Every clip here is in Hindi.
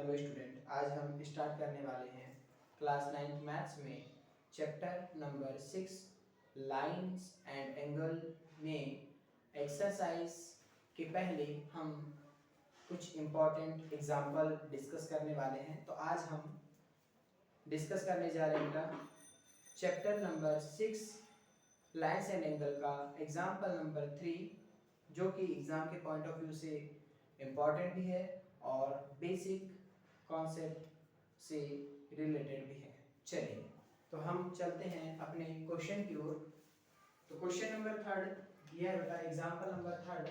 हेलो स्टूडेंट, आज हम स्टार्ट करने वाले हैं क्लास 9th मैथ्स में chapter number 6 lines and angle में एक्सरसाइज के पहले हम कुछ इम्पोर्टेंट एग्जाम्पल डिस्कस करने वाले हैं। तो आज हम डिस्कस करने जा रहे हैं बेटा chapter number 6 lines and angle का एग्जाम्पल नंबर 3, जो कि एग्जाम के पॉइंट ऑफ व्यू से इम्पॉर्टेंट भी है और बेसिक कॉन्सेप्ट से रिलेटेड भी है। चलिए तो हम चलते हैं अपने क्वेश्चन की ओर। तो क्वेश्चन नंबर 3 दिया है बेटा, एग्जाम्पल नंबर 3।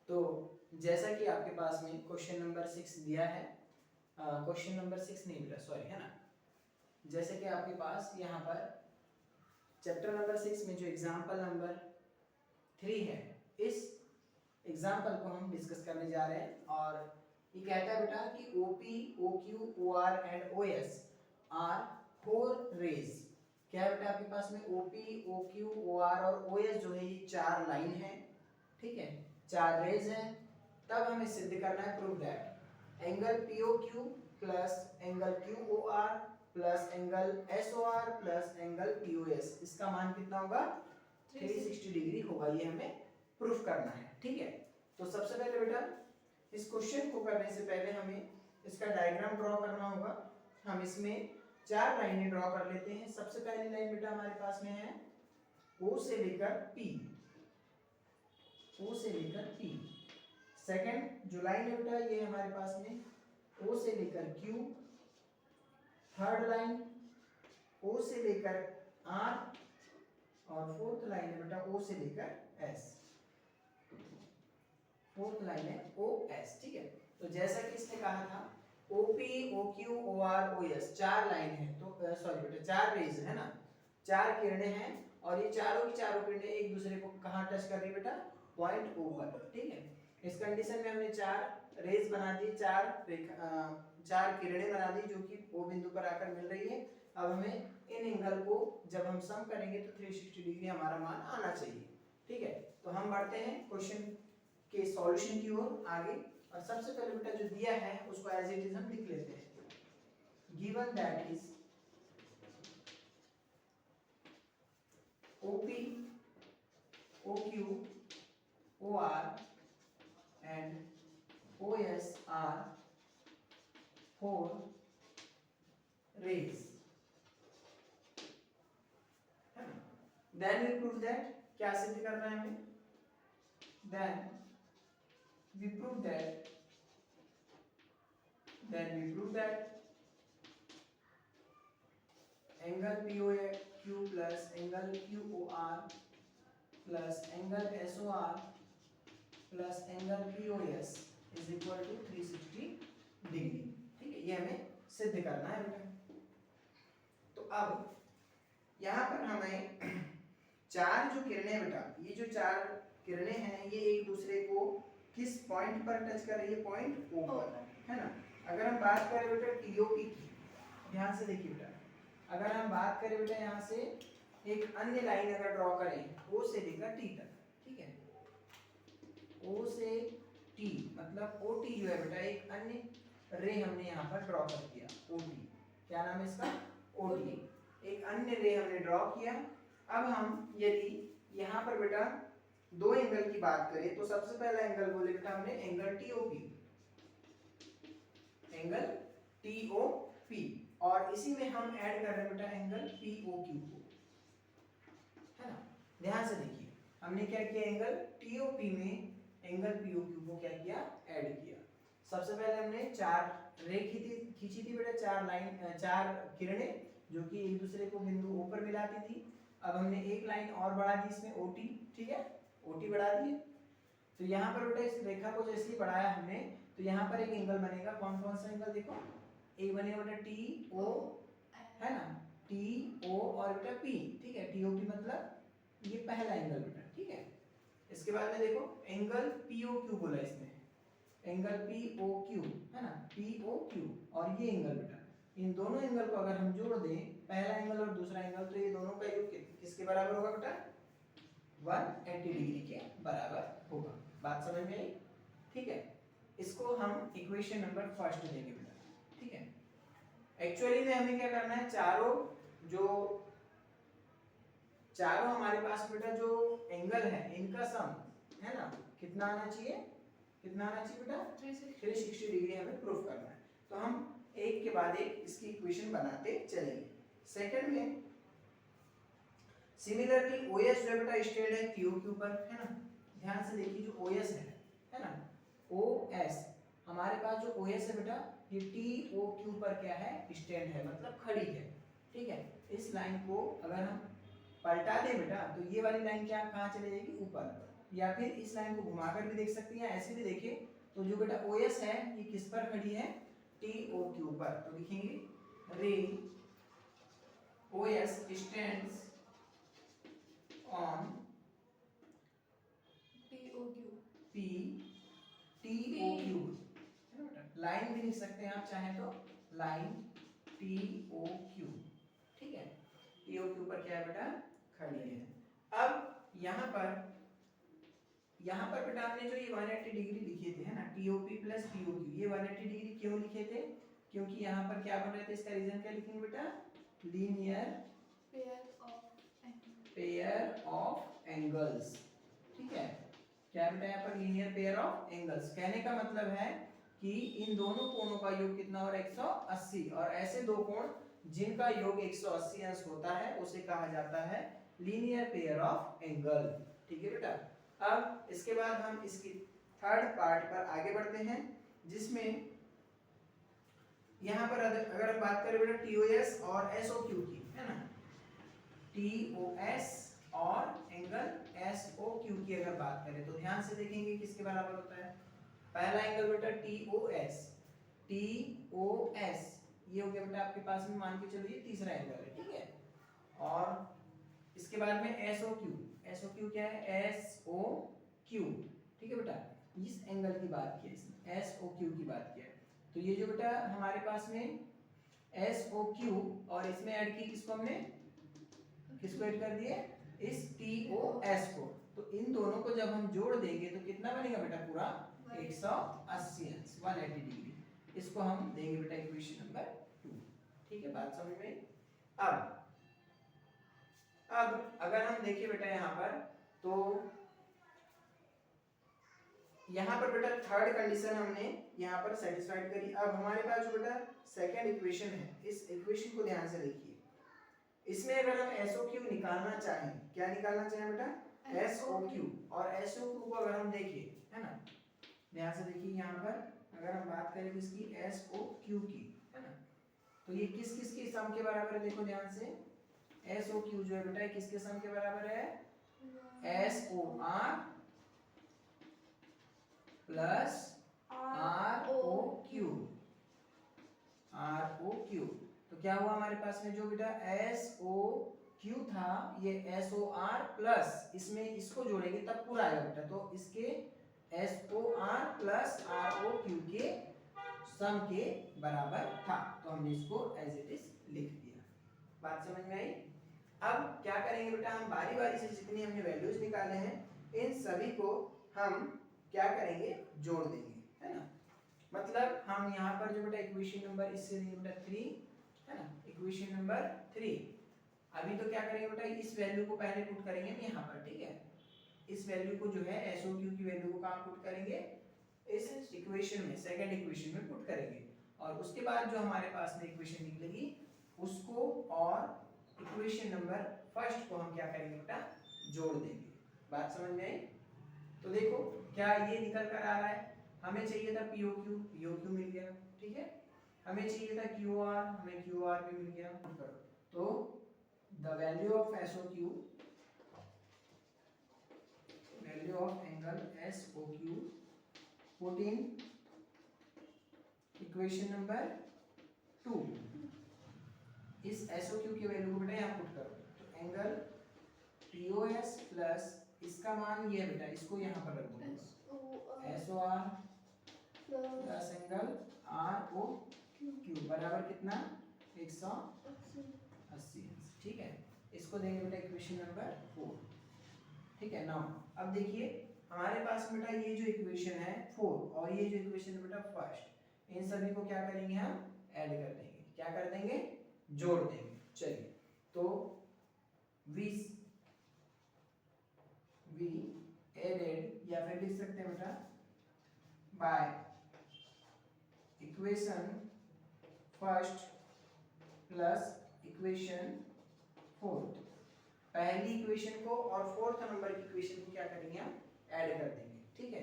तो जैसा कि आपके पास में क्वेश्चन नंबर 6 दिया है, क्वेश्चन नंबर 6 नहीं बेटा, सॉरी, है ना। जैसे कि आपके पास यहाँ पर चैप्टर नंबर 6 में जो एग्जाम्पल नंबर 3 है, इस एग्जाम्पल को हम डिस्कस करने जा रहे हैं। और ये कहता है बेटा कि OP, OQ, OR and OS are 4 rays. क्या है बेटा आपके पास में OP, OQ, OR और OS जो है ये 4 लाइन है, ठीक है, 4 रेज हैं। तब हमें सिद्ध करना है, prove that angle POQ plus angle QOR plus angle SOR plus angle POS, इसका मान कितना होगा? 360 डिग्री होगा। ये हमें प्रूफ करना है, ठीक है। तो सबसे पहले बेटा इस क्वेश्चन को करने से पहले हमें इसका डायग्राम ड्रॉ करना होगा। हम इसमें 4 लाइनें ड्रॉ कर लेते हैं। सबसे पहली लाइन बेटा हमारे पास में है O से लेकर P, O से लेकर P। सेकंड जो लाइन है बेटा ये हमारे पास में O से लेकर Q। थर्ड लाइन O से लेकर R और फोर्थ लाइन है बेटा O से लेकर S। फोर्थ लाइन है OS, ठीक है। तो जैसा कि इसने कहा था OP, OQ, OR, OS 4 line है, तो सॉरी बेटा 4 रेज है ना, 4 किरणें हैं और ये चारों की चारों किरणें एक दूसरे को कहाँ टच कर रही है बेटा? पॉइंट O पर, ठीक है। इस कंडीशन में हमने 4 रेज बना दी, 4 किरणें बना दी जो कि O बिंदु पर आकर मिल रही है। अब हमें इन एंगल को जब हम सम करेंगे तो 360 डिग्री हमारा मान आना चाहिए, ठीक है। तो हम बढ़ते हैं क्वेश्चन के सॉल्यूशन की ओर आगे। और सबसे पहले बेटा जो दिया है उसको एज इट इज हम लिख लेते हैं। Given that is OP, OQ, OR and OS are 4 rays, है ना। देन वी प्रूव दैट, क्या सिद्ध करना है हमें? then we prove that angle POQ plus angle QOR plus angle SOR plus angle POS is equal to 360 degree, ठीक है। ये हमें सिद्ध करना है बेटा। तो अब यहाँ पर हमें 4 जो किरणें बेटा, ये जो 4 किरणें हैं ये एक दूसरे को किस पॉइंट पर टच कर रही है? पॉइंट O पर, है ना। अगर हम बात करें बेटा TOP की, ध्यान से देखिए बेटा, अगर हम बात करें बेटा यहाँ से एक अन्य लाइन अगर ड्रॉ करें O से लेकर T तक, ठीक है, O से T मतलब OT जो है बेटा एक अन्य रे हमने यहाँ पर ड्रॉ कर दिया। OT, क्या नाम है इसका? OT, एक अन्य रे हमने ड्रॉ किया। अब हम यदि यहाँ पर बेटा 2 एंगल की बात करें तो सबसे पहला एंगल बोले बेटा हमने एंगल TOP, एंगल TOP, और इसी में हम ऐड कर रहे हैं बेटा एंगल POQ को, है ना। ध्यान से देखिए हमने क्या किया, एंगल TOP में एंगल POQ को क्या किया? ऐड किया। सबसे पहले हमने 4 रे खींची थी बेटा, 4 किरणें जो कि एक दूसरे को बिंदु O पर मिलाती थी। अब हमने एक लाइन और बढ़ा दी इसमें OT, ठीक है, OT बढ़ा दिए। तो यहाँ पर बेटा इस रेखा को जैसे ही बढ़ाया हमने तो यहाँ पर एक एंगल बनेगा। कौन कौन सा एंगल? देखो, एक बनेगा बेटा TO, है ना, TO और बेटा P, ठीक है। TOP मतलब ये पहला एंगल बेटा, ठीक है। इसके बाद में देखो एंगल POQ बोला इसमें, एंगल POQ, है ना, POQ, और ये एंगल बेटा, इन दोनों एंगल को अगर हम जोड़ दें, पहला एंगल और दूसरा एंगल, तो ये दोनों का योग किसके बराबर होगा बेटा? 180 डिग्री के बराबर होगा। बात समझ में आई? ठीक है। इसको हम इक्वेशन नंबर फर्स्ट देंगे बेटा, ठीक है। एक्चुअली में हमें क्या करना है, चारों हमारे पास बेटा जो एंगल है इनका सम है ना, कितना आना चाहिए बेटा 360 डिग्री हमें प्रूफ करना है। तो हम एक के बाद एक इसकी इक्वेशन बनाते चलेंगे। सेकंड में सिमिलरली OS जो बेटा स्टेड है POQ पर, है ना। ध्यान से देखिए जो OS है ना, OS हमारे पास जो OS है बेटा ये TOQ पर क्या है, स्टैंड है, मतलब खड़ी है, ठीक है। इस लाइन को अगर हम पलटा दें बेटा तो ये वाली लाइन क्या कहाँ चली जाएगी, ऊपर, या फिर इस लाइन को घुमाकर भी देख सकते हैं, ऐसे भी देखें तो जो बेटा OS है ये किस पर खड़ी है, TOQ पर। तो लिखेंगे रे OS stands on TOQ, line भी लिख सकते हैं आप चाहें तो, लाइन TOQ, ठीक है। TOQ पर क्या है बेटा, खड़ी है। अब यहाँ पर बेटा आपने जो ये 180 डिग्री लिखे थे, है ना, TOP प्लस POQ, ये 180 डिग्री क्यों लिखे थे, क्योंकि यहाँ पर क्या बन रहे थे, इसका रीजन क्या लिखेंगे बेटा, लीनियर पेयर ऑफ एंगल्स, ठीक है। क्या बेटा यहाँ पर लीनियर पेयर ऑफ एंगल्स, कहने का मतलब है कि इन दोनों कोणों का योग कितना हो रहा है, 180, और ऐसे दो कोण जिनका योग 180 अंश होता है उसे कहा जाता है लीनियर पेयर ऑफ एंगल, ठीक है बेटा। अब इसके बाद हम इसकी थर्ड पार्ट पर आगे बढ़ते हैं, जिसमें यहाँ पर अगर हम बात करें बेटा TOS और SOQ की, है ना, TOS और एंगल SOQ की अगर बात करें तो ध्यान से देखेंगे किसके बराबर होता है। पहला एंगल बेटा TOS ये हो गया बेटा आपके पास में, मान के चलो ये तीसरा एंगल है, ठीक है। और इसके बाद में SOQ क्या है, SOQ, ठीक है बेटा, इस एंगल की बात की है इसने, SOQ की बात किया है। तो ये जो बेटा हमारे पास में SOQ और इसमें ऐड की किसको, हमने किसको ऐड कर दिए, इस TOS को। तो इन दोनों को जब हम जोड़ देंगे तो कितना बनेगा बेटा, पूरा 180 अंश, 180 डिग्री। इसको हम देंगे बेटा इक्वेशन नंबर 2, ठीक है, बात समझ में। अब अगर हम देखिए बेटा यहाँ पर, तो यहाँ पर बेटा थर्ड कंडीशन हमने यहाँ पर सेटिस्फाइड करी। अब हमारे पास जो बेटा सेकंड इक्वेशन है, इस इक्वेशन को ध्यान से देखिए। इसमें अगर हम SOQ निकालना चाहें, क्या निकालना चाहें बेटा, SOQ, और SOQ को अगर हम देखें, है ना, ध्यान से देखिए यहाँ पर अगर हम बात करें इसकी SOQ की, है ना, तो ये किस किस के सम के बराबर है, देखो ध्यान से, SOQ जो है बेटा किसके सम के बराबर है, SOR प्लस ROQ। तो क्या हुआ हमारे पास में, जो बेटा SOQ था ये SOR प्लस, इसमें इसको जोड़ेंगे तब पूरा आएगा बेटा, तो इसके SOR प्लस ROQ के सम के बराबर था, तो हमने इसको एज इट इज लिख दिया। बात समझ में आई। अब क्या करेंगे बेटा, हम बारी बारी से जितनी हमने वैल्यूज निकाले हैं इन सभी को हम क्या करेंगे, जोड़ देंगे, है ना। मतलब हम यहाँ पर जो बेटा इक्वेशन नंबर इससे बेटा 3, है ना, इक्वेशन नंबर 3, अभी तो क्या करेंगे बेटा, इस वैल्यू को पहले पुट करेंगे हम यहाँ पर, ठीक है। इस वैल्यू को जो है SOQ की वैल्यू को कहाँ पुट करेंगे, इस इक्वेशन में, सेकंड इक्वेशन में पुट करेंगे, और उसके बाद जो हमारे पास में इक्वेशन निकलेगी उसको और इक्वेशन नंबर फर्स्ट को हम क्या करेंगे बेटा, जोड़ देंगे। बात समझ में आई। तो देखो क्या ये निकल कर आ रहा है, हमें चाहिए था POQ मिल गया, ठीक है, हमें चाहिए था QR, हमें QR भी मिल गया। तो the value of SOQ, value of angle SOQ put in equation number 2, इस SOQ की वैल्यू को बेटा यहाँ पुट करो, तो एंगल TOS प्लस इसका मान ये बेटा, इसको यहाँ पर रख दो, SOR प्लस एंगल ROQ बराबर कितना, 180, ठीक है। इसको देंगे बेटा इक्वेशन नंबर 4, ठीक है। नाउ अब देखिए हमारे पास बेटा ये जो इक्वेशन है 4 और ये जो इक्वेशन है बेटा फर्स्ट, इन सभी को क्या करेंगे हम ऐड कर देंगे, क्या कर देंगे जोड़ देंगे। चलिए तो वी एडेड या फिर लिख सकते हैं बेटा by equation first plus equation fourth, पहली इक्वेशन को और फोर्थ नंबर की इक्वेशन को क्या करेंगे हम ऐड कर देंगे। ठीक है,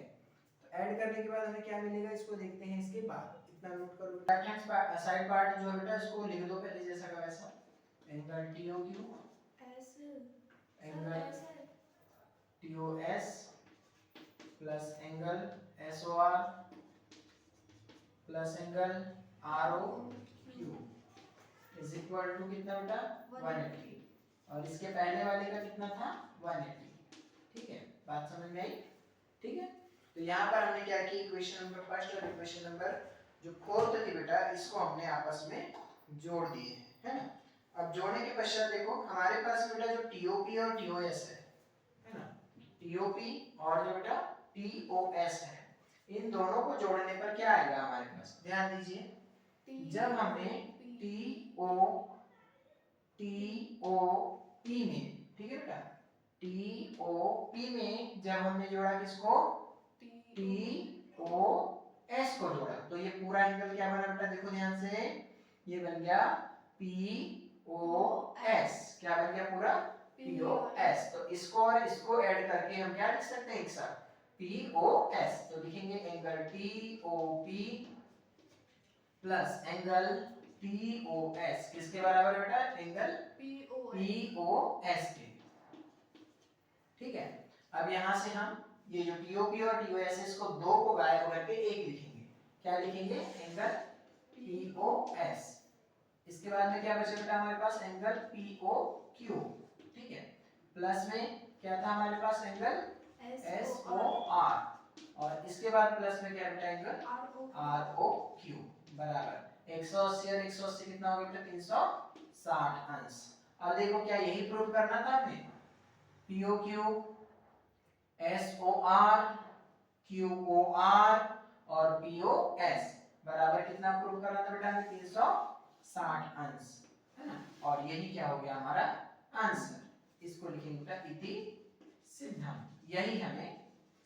तो ऐड करने के बाद हमें क्या मिलेगा इसको देखते हैं इसके बाद। इतना नोट करो, लेफ्ट हैंड साइड पार्ट जो है बेटा इसको लिख दो पहले जैसा का वैसा, angle TOQ angle TOS plus angle SOR plus angle ROQ is equal to कितना बेटा 180, और इसके पहले वाले का कितना था 180। ठीक है, बात समझ में आई। ठीक है, तो यहाँ पर हमने क्या की, इक्वेशन नंबर फर्स्ट और इक्वेशन नंबर जो फोर्थ थी बेटा इसको हमने आपस में जोड़ दिए है ना। अब जोड़ने के पश्चात देखो हमारे पास बेटा जो TOP और TOS है ना, TOP और जो बेटा TOS है, इन दोनों को जोड़ने पर क्या आएगा हमारे पास, ध्यान दीजिए। जब हमने TOP में, ठीक है बेटा, TOP में जब हमने जोड़ा किसको, TOS को जोड़ा, तो ये पूरा एंगल क्या बना बेटा, देखो ध्यान से, ये बन गया POS, क्या बन गया पूरा POS। तो इसको और इसको ऐड करके हम क्या लिख सकते हैं एक साथ POS, तो लिखेंगे angle TOP plus angle POS किसके बराबर बेटा, एंगल POS के। ठीक है, अब यहां से हम ये जो TOP और TOS है इसको दो को गायब करके एक लिखेंगे, क्या लिखेंगे एंगल POS। इसके बाद में क्या बचा बेटा हमारे पास, एंगल POQ। ठीक है, प्लस में क्या था हमारे पास, एंगल SOR, और इसके बाद प्लस में क्या बेटा, एंगल ROQ बराबर 180 और 180 कितना होगा बेटा 360 अंश। अब देखो क्या यही प्रूव करना था हमें, POQ SOR QOR और POS बराबर कितना प्रूव करना था बेटा हमें 360 अंश है ना, और यही क्या हो गया हमारा आंसर। इसको लिखेंगे बेटा इति सिद्धम, यही हमें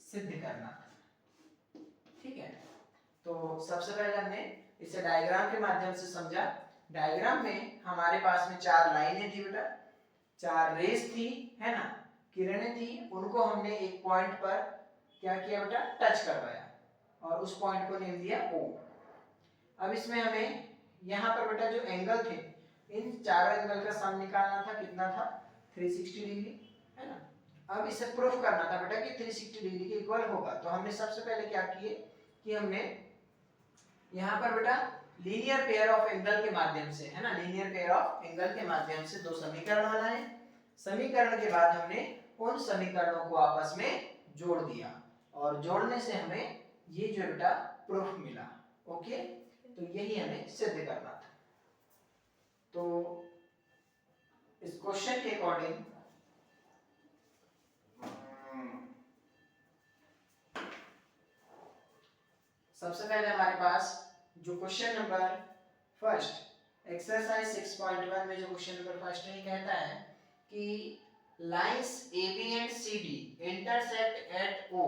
सिद्ध करना था। ठीक है, तो सबसे पहले हमने इसे डायग्राम के माध्यम से समझा। डायग्राम में हमारे पास में चार लाइनें थी बेटा, चार रेस थी है ना, किरणें थी, उनको हमने एक पॉइंट पर क्या किया बेटा, टच करवाया और उस पॉइंट को नेम दिया O। अब इसमें हमें यहाँ पर बेटा जो एंगल थे, इन चारों एंगल का सम निकालना था, कितना था 360 डिग्री है ना। अब इसे प्रूफ करना था बेटा कि 360 डिग्री के इक्वल होगा, तो हमने सबसे पहले क्या किए कि हमने यहाँ पर बेटा लीनियर पेयर ऑफ एंगल के माध्यम से है ना, लीनियर पेयर ऑफ एंगल के माध्यम से दो समीकरण बनाए। समीकरण के बाद हमने उन समीकरणों को आपस में जोड़ दिया और जोड़ने से हमें ये जो बेटा प्रूफ मिला। ओके, तो यही हमें सिद्ध करना था। तो इस क्वेश्चन के अकॉर्डिंग सबसे पहले हमारे पास जो क्वेश्चन नंबर फर्स्ट एक्सरसाइज 6.1 में जो क्वेश्चन नंबर फर्स्ट है कहता है कि lines AB and CD intersect at O।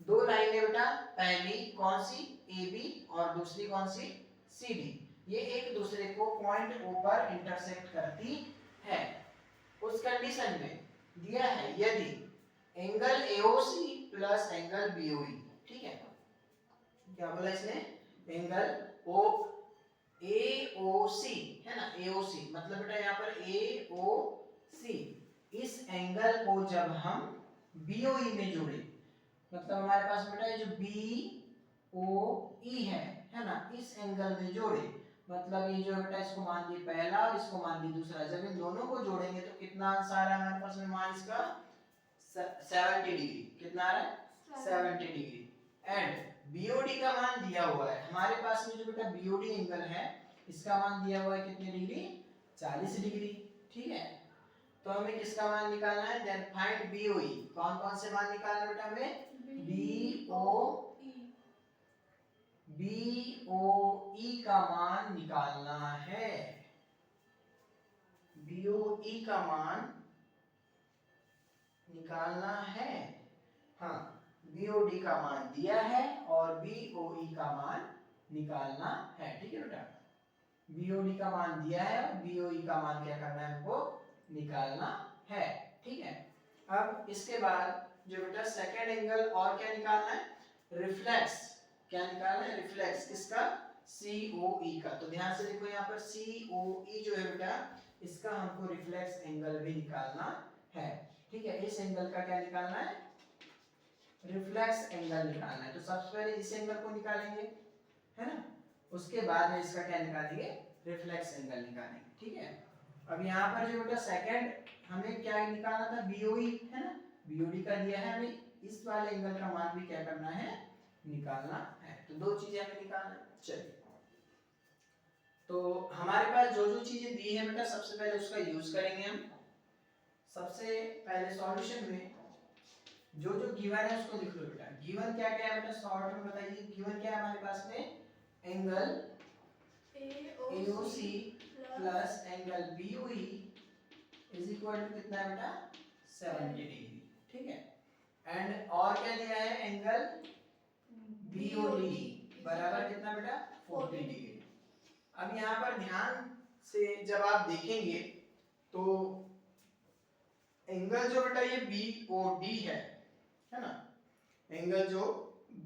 दो लाइनें बेटा, पहली कौन सी AB और दूसरी कौन सी CD, ये एक दूसरे को पॉइंट O पर इंटरसेक्ट करती है। उस कंडीशन में दिया है यदि angle AOC plus angle BOE, ठीक है, क्या बोला इसने, एंगल AOC है ना, AOC मतलब बेटा यहाँ पर AOC, इस एंगल को जब हम BOE में जोड़े, मतलब हमारे पास बेटा ये जो BOE है ना, इस एंगल में जोड़े, मतलब ये जो बेटा इसको मान ली पहला और इसको मान ली दूसरा, जब इन दोनों को जोड़ेंगे तो कितना आंसर आ रहा है हमारे पास में मान इसका 70 डिग्री, कितना आ रहा है 70 डिग्री। एंड BOD का मान दिया हुआ है हमारे पास में, जो बेटा BOD एंगल है इसका मान दिया हुआ है कितने डिग्री, 40 डिग्री। ठीक है, तो हमें किसका मान निकालना है? Then find BOE। कौन कौन से मान निकालना है बेटा हमें? BOE का मान निकालना है। BOE का मान निकालना है। हाँ, BOD का मान दिया है और BOE का मान निकालना है। ठीक है बेटा, BOD का मान दिया है और BOE का मान क्या करना है? हमको निकालना है। ठीक है, अब इसके बाद जो बेटा सेकेंड एंगल और क्या निकालना है? रिफ्लेक्स। क्या निकालना है? रिफ्लेक्स। किसका? COE का। तो ध्यान से देखो यहाँ पर COE जो है बेटा, इसका हमको रिफ्लेक्स एंगल भी निकालना है। ठीक है, इस एंगल का क्या निकालना है? रिफ्लेक्स एंगल निकालना है। तो सबसे पहले इस एंगल को निकालेंगे, है ना, उसके बाद में इसका क्या निकालेंगे? रिफ्लेक्स एंगल निकालेंगे। ठीक है, अब यहाँ पर जो बेटा सेकंड हमें क्या निकालना था? BOE, है ना, BOD का दिया है हमें, इस वाले एंगल का मान भी क्या करना है? निकालना है। तो दो चीजें हमें निकालना है। चलिए, तो हमारे पास जो जो चीजें दी है बेटा, सबसे पहले उसका यूज करेंगे हम। सबसे पहले सॉल्यूशन में जो जो गिवन है उसको लिख लो बेटा। गिवन क्या क्या है बेटा, शॉर्ट में बताइए। गिवन क्या है हमारे पास में? Angle AOC plus angle BOE is equal to कितना है बेटा? 70 डिग्री। ठीक है, एंड और क्या दिया है? एंगल BOD बराबर कितना बेटा? 40 डिग्री। अब यहाँ पर ध्यान से जब आप देखेंगे तो एंगल जो बेटा ये BOD है ना, एंगल जो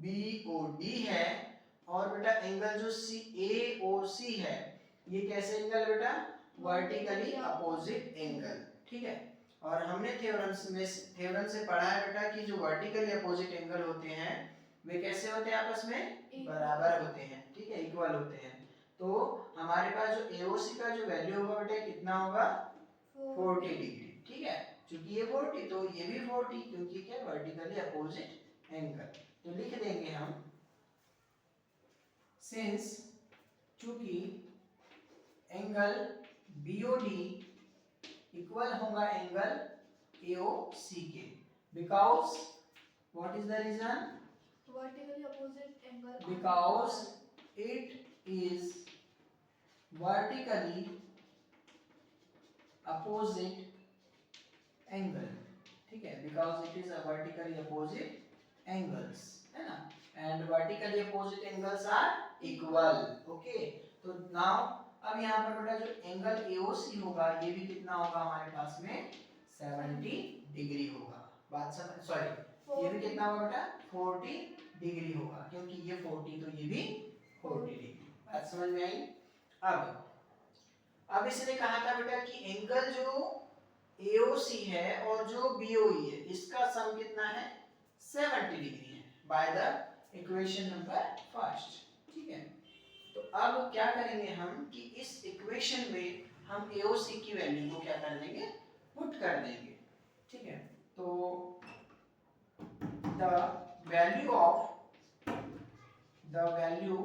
BOD है और बेटा एंगल जो AOC है, ये कैसे एंगल बेटा? Vertically opposite angle. ठीक है, और हमने थ्योरम से पढ़ा है बेटा कि जो वर्टिकली अपोजिट एंगल होते हैं वे कैसे होते हैं? आपस में बराबर होते हैं। ठीक है, इक्वल होते हैं। तो हमारे पास जो AOC का जो वैल्यू होगा बेटा कितना होगा? 40 डिग्री। ठीक है, क्योंकि ये 40 तो ये भी 40, क्योंकि क्या? Vertically opposite angle. तो लिख देंगे हम, सिंस चूंकि एंगल BOD इक्वल होगा एंगल AOC के, because what is the reason? vertically opposite angle, because it is vertically opposite angle. ठीक है, because it is a vertically opposite angles, है ना, and vertically opposite angles are equal. okay, तो now अब यहाँ पर बेटा जो एंगल AOC होगा ये भी कितना होगा हमारे पास में? 70 डिग्री होगा। बात समझ, सॉरी, ये भी कितना होगा बेटा? 40 डिग्री होगा, क्योंकि ये 40 तो ये भी 40 डिग्री। बात समझ में आई? अब इसने कहा था बेटा कि एंगल जो AOC है और जो BOE है इसका सम कितना है? 70 डिग्री है, by the equation number first. ठीक है, तो अब क्या करेंगे हम कि इस इक्वेशन में हम AOC की वैल्यू को क्या कर देंगे? पुट कर देंगे। ठीक है, तो the value of the value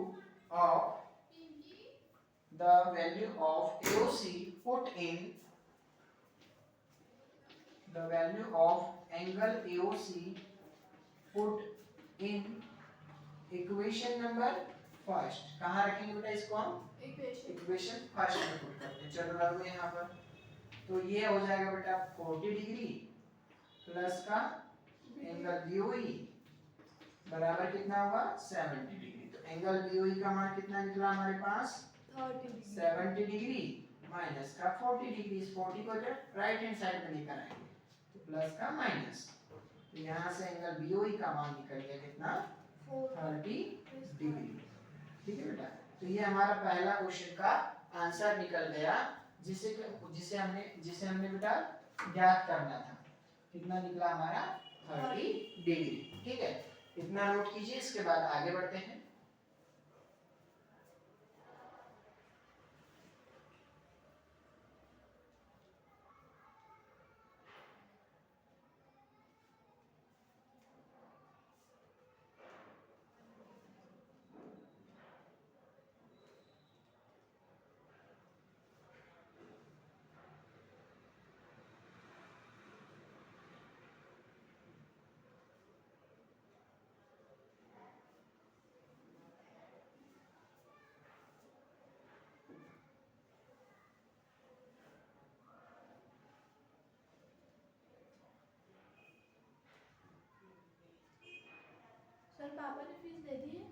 of AOC put in the value of angle AOC put in equation number first. कहाँ रखेंगे बेटा इसको? हम इक्वेशन फर्स्ट में पुट करते हैं। चलो रखो यहाँ पर, तो ये हो जाएगा बेटा 40 डिग्री प्लस का एंगल BOE बराबर कितना होगा? 70 डिग्री। तो एंगल BOE का मान कितना निकला हमारे पास? 70 डिग्री माइनस का 40 डिग्री। इस 40 को राइट हैंड साइड में लेकर आएंगे तो प्लस का माइनस, तो यहाँ से एंगल BOE का मान निकल गया कितना? 30 डिग्री। ठीक है बेटा, तो ये हमारा पहला क्वेश्चन का आंसर निकल गया, जिसे हमने बेटा ज्ञात करना था। कितना निकला हमारा? 30 डिग्री। ठीक है, इतना नोट कीजिए, इसके बाद आगे बढ़ते हैं। पापा ने फीस दे दी है?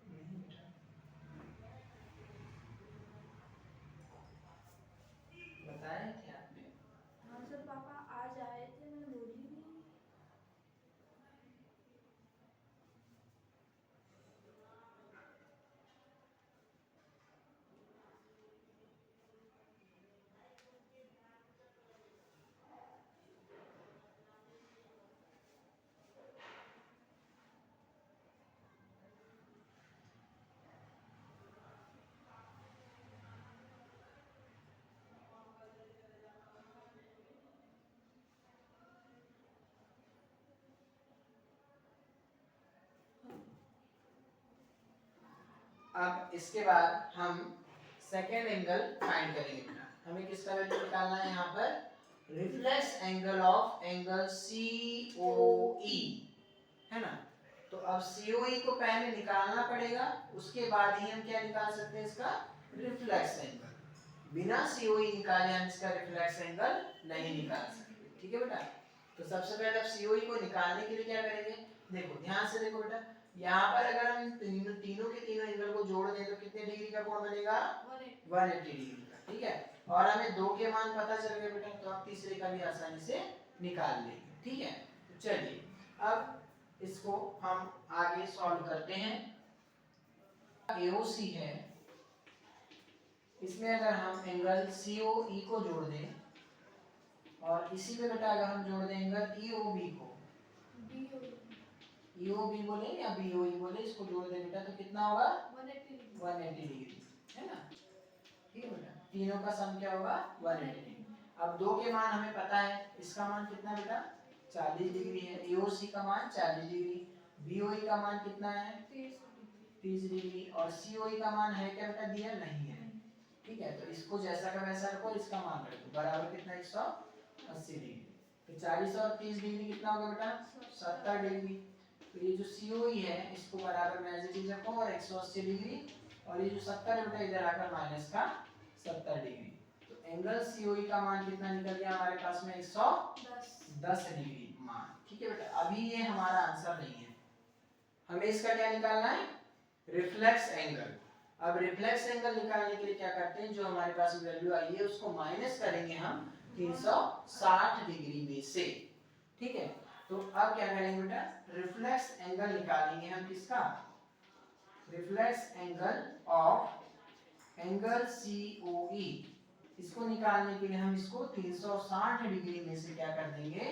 नहीं बेटा, बताया थे आपने। हाँ सर, पापा आज आए थे, मैं बोली नहीं। अब इसके बाद हम सेकेंड एंगल फाइंड करेंगे बेटा। हमें किसका वैल्यू निकालना है यहाँ पर? Reflex angle of angle COE, है ना। तो अब COE को पहले निकालना पड़ेगा, उसके बाद ही हम क्या निकाल सकते हैं? इसका रिफ्लेक्स एंगल। बिना COE निकाले हम इसका रिफ्लेक्स एंगल नहीं निकाल सकते, ठीक है बेटा। तो सबसे पहले अब COE को निकालने के लिए क्या करेंगे? देखो ध्यान से देखो बेटा, यहाँ पर अगर हम तीनों के तीनों एंगल को जोड़ दें तो कितने डिग्री का कोण बनेगा? 180 डिग्री का, ठीक है। और हमें दो के मान पता चल गए बेटा, तो हम तीसरे का भी आसानी से निकाल लेंगे, ठीक है। तो चलिए अब इसको हम आगे सॉल्व करते हैं। AOC है, इसमें अगर हम एंगल COE को जोड़ दें और इसी पे बेटा अगर हम जोड़ दें एंगल EOB को, EOB बोले या BOE बोले, इसको जोड़ दें बेटा तो कितना होगा? 180 डिग्री, है ना। ठीक है बेटा, तीनों का सम क्या होगा? 180 डिग्री। अब दो के मान हमें पता है, इसका मान कितना बेटा? 40 डिग्री है। AOC का मान 40 डिग्री, BOE का मान कितना है? 30 डिग्री, और COE का मान है क्या बेटा? दिया नहीं है, ठीक है। तो इसको जैसा का वैसा रखो, इसका मान रखो, बराबर कितना? 180 डिग्री। तो 40 और 30 डिग्री कितना होगा बेटा? 70 डिग्री। तो ये जो COE है इसको बराबर में एज इट इज रखो और 180 डिग्री, और ये जो 70 है बेटा इधर आकर माइनस का 70 डिग्री। तो एंगल COE का मान कितना निकल गया हमारे पास में? 110 डिग्री मान, ठीक है बेटा। अभी ये हमारा आंसर नहीं है, हमें इसका क्या निकालना है? Reflex angle. अब रिफ्लेक्स एंगल निकालने के लिए क्या करते हैं, जो हमारे पास वैल्यू आई है उसको माइनस करेंगे हम 360 डिग्री में से, ठीक है। तो अब क्या करेंगे बेटा? रिफ्लेक्स एंगल निकालेंगे हम किसका? Reflex angle of angle COE। इसको निकालने के लिए हम इसको 360 डिग्री में से क्या कर देंगे?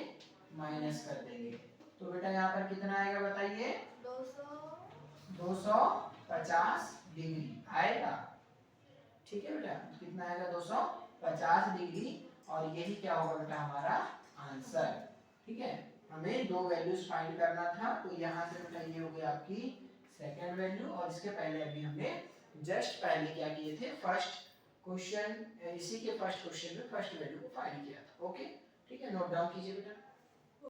माइनस कर देंगे। तो बेटा यहाँ पर कितना आएगा बताइए? 250 डिग्री आएगा, ठीक है बेटा। कितना आएगा? 250 डिग्री, और यही क्या होगा बेटा? हमारा आंसर, ठीक है। हमें दो वैल्यूज फाइंड करना था, तो यहाँ से बेटा ये हो गई आपकी सेकेंड वैल्यू, और इसके पहले अभी हमने जस्ट पहले क्या किए थे? फर्स्ट क्वेश्चन, इसी के फर्स्ट क्वेश्चन में फर्स्ट वैल्यू को फाइंड किया था, ओके, ठीक है। नोट डाउन कीजिए बेटा।